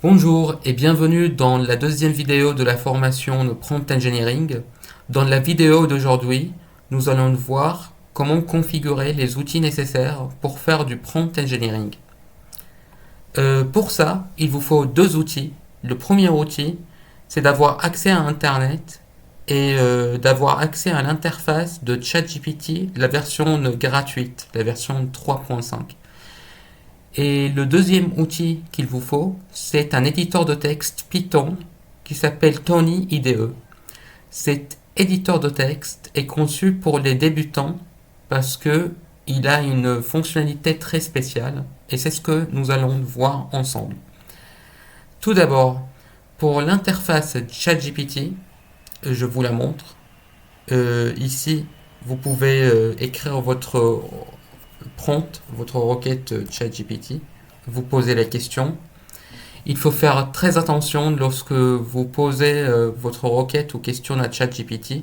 Bonjour et bienvenue dans la deuxième vidéo de la formation de Prompt Engineering. Dans la vidéo d'aujourd'hui, nous allons voir comment configurer les outils nécessaires pour faire du Prompt Engineering. Pour ça, il vous faut deux outils. Le premier outil, c'est d'avoir accès à Internet et d'avoir accès à l'interface de ChatGPT, la version gratuite, la version 3.5. Et le deuxième outil qu'il vous faut, c'est un éditeur de texte Python qui s'appelle Tony IDE. Cet éditeur de texte est conçu pour les débutants parce que il a une fonctionnalité très spéciale et c'est ce que nous allons voir ensemble. Tout d'abord, pour l'interface ChatGPT, je vous la montre. Ici, vous pouvez écrire votre prompt, votre requête ChatGPT. Vous posez la question. Il faut faire très attention lorsque vous posez votre requête ou question à ChatGPT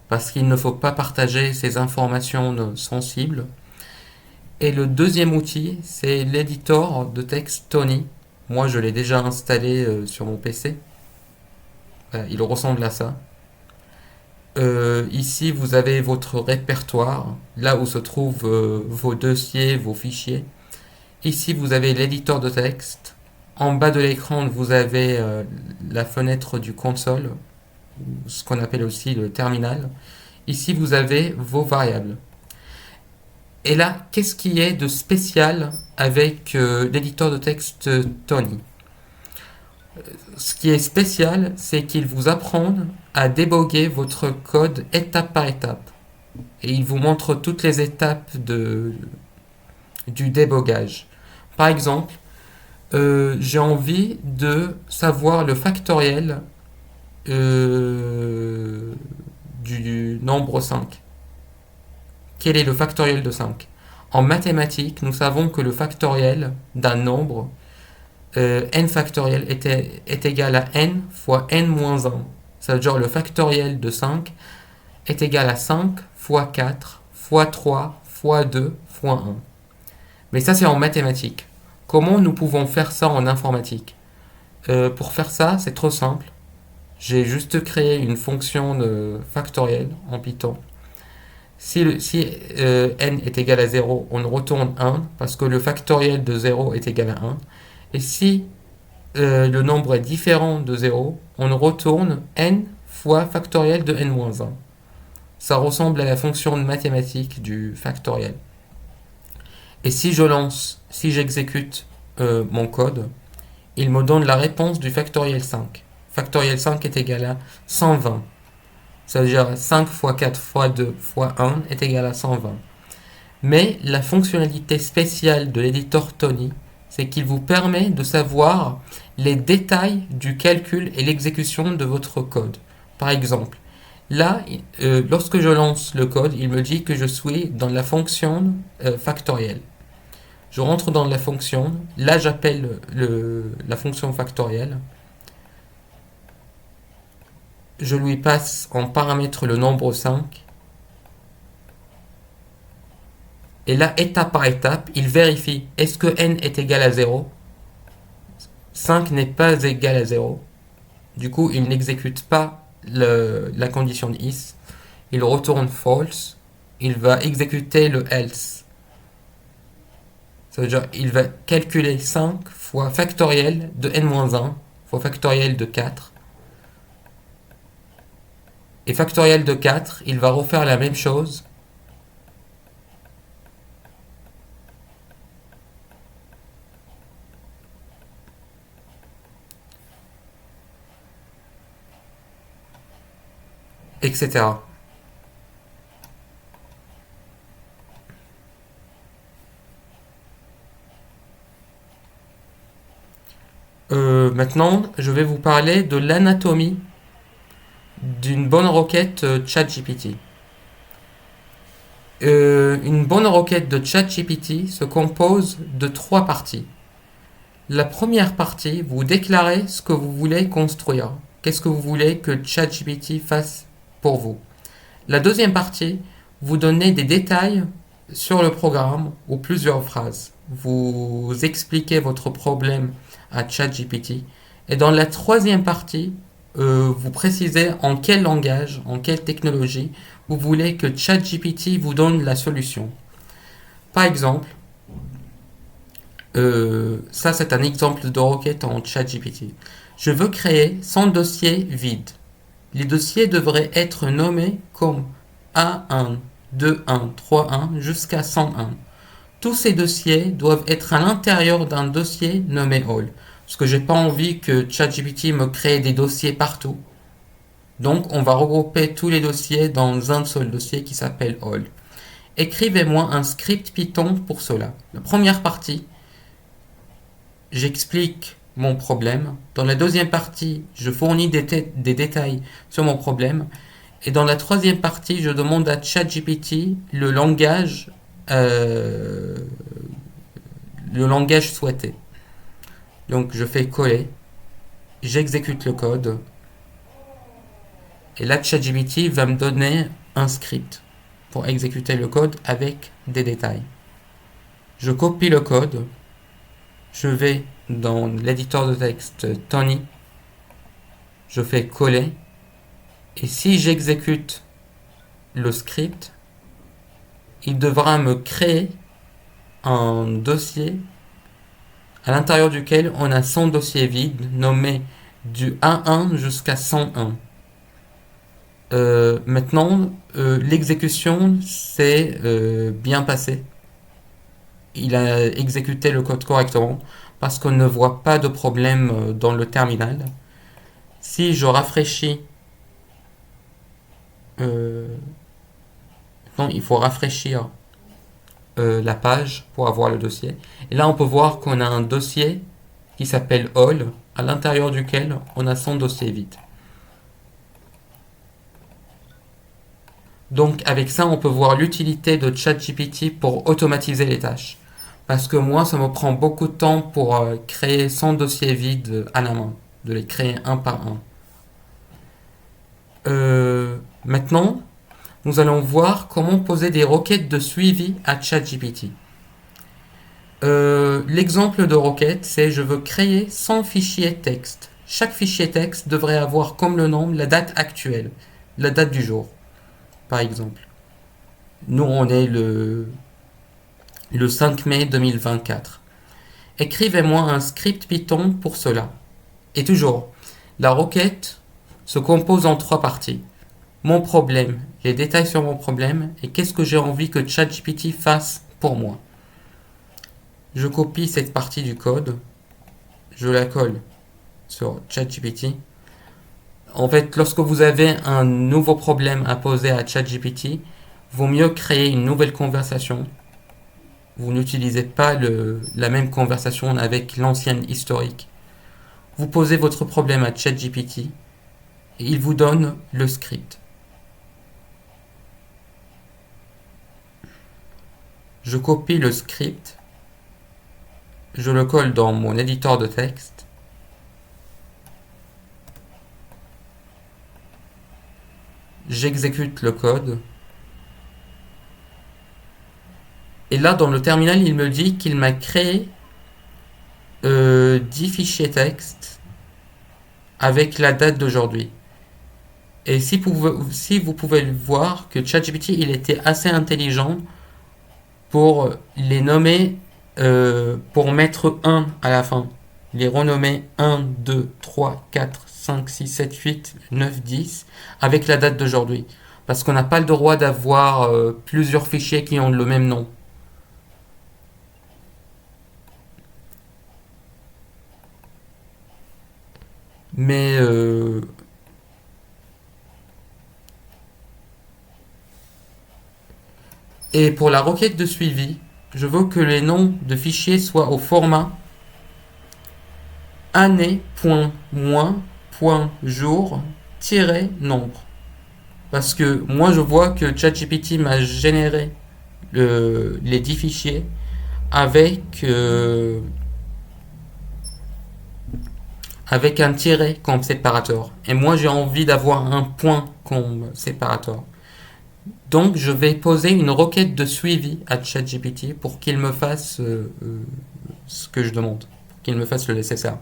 parce qu'il ne faut pas partager ces informations sensibles. Et le deuxième outil, c'est l'éditeur de texte Tony. Moi, je l'ai déjà installé sur mon PC. Il ressemble à ça. Ici, vous avez votre répertoire, là où se trouvent vos dossiers, vos fichiers. Ici, vous avez l'éditeur de texte. En bas de l'écran, vous avez la fenêtre du console, ce qu'on appelle aussi le terminal. Ici, vous avez vos variables. Et là, qu'est-ce qui est de spécial avec l'éditeur de texte Tony? Ce qui est spécial, c'est qu'il vous apprend à déboguer votre code étape par étape. Et il vous montre toutes les étapes du débogage. Par exemple, j'ai envie de savoir le factoriel du nombre 5. Quel est le factoriel de 5? En mathématiques, nous savons que le factoriel d'un nombre n factoriel est égal à n fois n moins 1. Ça veut dire le factoriel de 5 est égal à 5 fois 4 fois 3 fois 2 fois 1. Mais ça, c'est en mathématiques. Comment nous pouvons faire ça en informatique? Pour faire ça, c'est trop simple. J'ai juste créé une fonction de factoriel en Python. Si n est égal à 0, on retourne 1 parce que le factoriel de 0 est égal à 1. Et si le nombre est différent de 0, on retourne n fois factoriel de n-1. Ça ressemble à la fonction mathématique du factoriel. Et si j'exécute mon code, il me donne la réponse du factoriel 5. Factoriel 5 est égal à 120. Ça veut dire 5 fois 4 fois 2 fois 1 est égal à 120. Mais la fonctionnalité spéciale de l'éditeur Tony, c'est qu'il vous permet de savoir les détails du calcul et l'exécution de votre code. Par exemple, là, lorsque je lance le code, il me dit que je suis dans la fonction factorielle. Je rentre dans la fonction, là j'appelle la fonction factorielle. Je lui passe en paramètre le nombre 5. Et là, étape par étape, il vérifie est-ce que n est égal à 0. 5 n'est pas égal à 0. Du coup, il n'exécute pas la condition de is. Il retourne false. Il va exécuter le else. Ça veut dire qu'il va calculer 5 fois factoriel de n-1 fois factoriel de 4. Et factoriel de 4, il va refaire la même chose. Etc. Maintenant, je vais vous parler de l'anatomie d'une bonne requête ChatGPT. Une bonne requête de ChatGPT se compose de 3 parties. La première partie, vous déclarez ce que vous voulez construire. Qu'est-ce que vous voulez que ChatGPT fasse pour vous? La deuxième partie, vous donnez des détails sur le programme ou plusieurs phrases. Vous expliquez votre problème à ChatGPT. Et dans la troisième partie, vous précisez en quel langage, en quelle technologie vous voulez que ChatGPT vous donne la solution. Par exemple, ça c'est un exemple de requête en ChatGPT. Je veux créer 100 dossiers vides. Les dossiers devraient être nommés comme A1, 2.1, 3.1 jusqu'à 101. Tous ces dossiers doivent être à l'intérieur d'un dossier nommé All. Parce que j'ai pas envie que ChatGPT me crée des dossiers partout. Donc on va regrouper tous les dossiers dans un seul dossier qui s'appelle All. Écrivez-moi un script Python pour cela. La première partie, j'explique mon problème. Dans la deuxième partie, je fournis des détails sur mon problème. Et dans la troisième partie, je demande à ChatGPT le langage souhaité. Donc je fais coller, j'exécute le code, et là ChatGPT va me donner un script pour exécuter le code avec des détails. Je copie le code, je vais dans l'éditeur de texte Tony, je fais coller, et si j'exécute le script, il devra me créer un dossier à l'intérieur duquel on a 100 dossiers vides nommés du A1 jusqu'à 101. Maintenant, l'exécution s'est bien passée. Il a exécuté le code correctement parce qu'on ne voit pas de problème dans le terminal. Si je rafraîchis, non, il faut rafraîchir la page pour avoir le dossier. Et là, on peut voir qu'on a un dossier qui s'appelle All, à l'intérieur duquel on a 100 dossiers vides. Donc avec ça, on peut voir l'utilité de ChatGPT pour automatiser les tâches. Parce que moi, ça me prend beaucoup de temps pour créer 100 dossiers vides à la main, de les créer un par un. Maintenant, nous allons voir comment poser des requêtes de suivi à ChatGPT. L'exemple de requête, c'est je veux créer 100 fichiers texte. Chaque fichier texte devrait avoir comme le nom la date actuelle, la date du jour, par exemple. Nous, on est le 5 mai 2024. Écrivez-moi un script Python pour cela. Et toujours, la requête se compose en 3 parties. Mon problème, les détails sur mon problème et qu'est-ce que j'ai envie que ChatGPT fasse pour moi. Je copie cette partie du code, je la colle sur ChatGPT. En fait, lorsque vous avez un nouveau problème à poser à ChatGPT, vaut mieux créer une nouvelle conversation. Vous n'utilisez pas la même conversation avec l'ancienne historique. Vous posez votre problème à ChatGPT et il vous donne le script. Je copie le script, je le colle dans mon éditeur de texte. J'exécute le code. Et là, dans le terminal, il me dit qu'il m'a créé 10 fichiers texte avec la date d'aujourd'hui. Et si vous pouvez le voir, que ChatGPT, il était assez intelligent pour les nommer, pour mettre 1 à la fin. Les renommer 1, 2, 3, 4, 5, 6, 7, 8, 9, 10 avec la date d'aujourd'hui. Parce qu'on n'a pas le droit d'avoir plusieurs fichiers qui ont le même nom. Mais et pour la requête de suivi, je veux que les noms de fichiers soient au format année.mois.jour-nombre. Parce que moi je vois que ChatGPT m'a généré les 10 fichiers avec un tiret comme séparateur. Et moi j'ai envie d'avoir un point comme séparateur. Donc je vais poser une requête de suivi à ChatGPT pour qu'il me fasse ce que je demande, pour qu'il me fasse le nécessaire.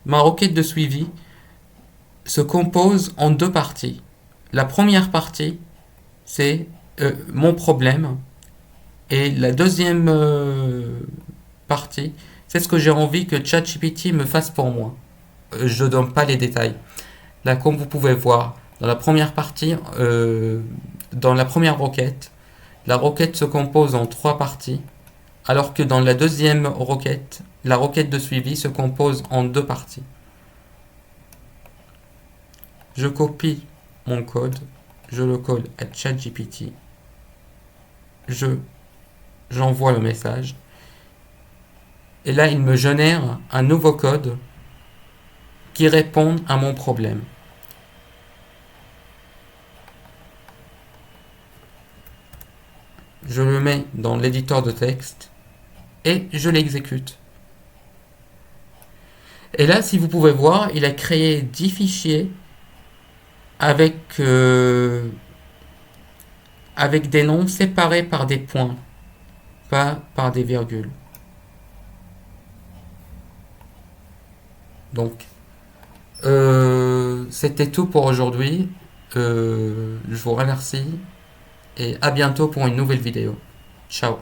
Ma requête de suivi se compose en deux parties. La première partie, c'est mon problème. Et la deuxième partie, c'est ce que j'ai envie que ChatGPT me fasse pour moi. Je ne donne pas les détails. Là, comme vous pouvez voir, dans la première partie, dans la première requête, la requête se compose en trois parties, alors que dans la deuxième requête, la requête de suivi se compose en deux parties. Je copie mon code, je le colle à ChatGPT, j'envoie le message, et là il me génère un nouveau code qui répond à mon problème. Je le mets dans l'éditeur de texte et je l'exécute. Et là, si vous pouvez voir, il a créé 10 fichiers avec des noms séparés par des points, pas par des virgules. Donc, c'était tout pour aujourd'hui. Je vous remercie et à bientôt pour une nouvelle vidéo. Ciao.